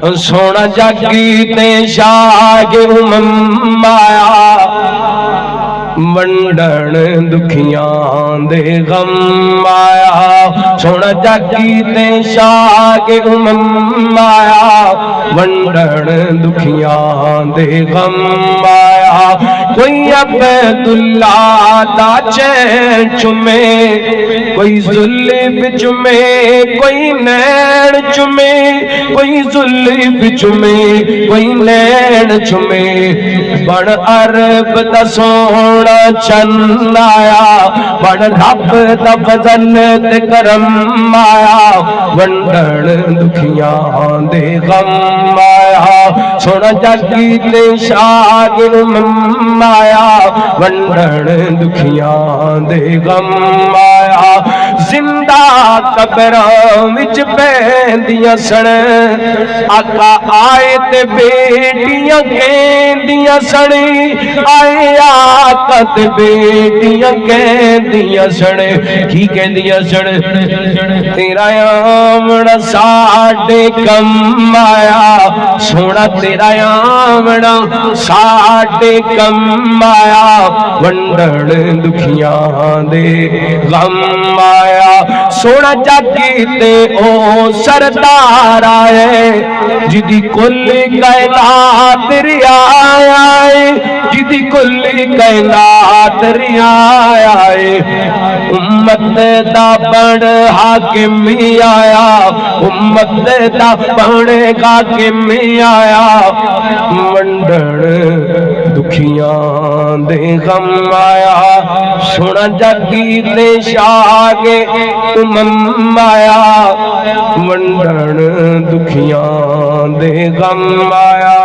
सोना जागी ते शाह उम्म आया वंडण दुखियां दे गम आया। सोना जागी ते शाह उम्म आया वंडण दुखियां दे गम आया। कोई अब्दुल्ला दा चैन चुमे कोई जुल्फ चुमे कोई नैन चुमे कोई जुल्फ चुमे कोई नैन चुमे बड़ अरब दा सोना चंद आया बड़ रब दा फजल ते करम आया वंडण दुखियां दे गम आया। सोना जागी ते शाह उम्म आया वंडण दुखियां दे गम आया। जिंदा कबरां विच पैंदियां सन आका आए ते बेटियां कहंदियां सन आए आका ते बेटियां कहंदियां सन की कहंदियां सन तेरा आमना साडे कम आया सोना तेरा आमना साडे कम आया वंडण दुखियां दे गम आया। सोना जागी ते ओ सरदार आए जिदी कुल कायनात रियाया जिदी कुल कायनात रियाया उम्मत दा बड़ हाकिम आया उम्मत दा बड़ हाकिम आया वंडण दुखियां दे गम आया। सोना जागी ते शाह उम्म आया वंडण दुखियां दे गम आया।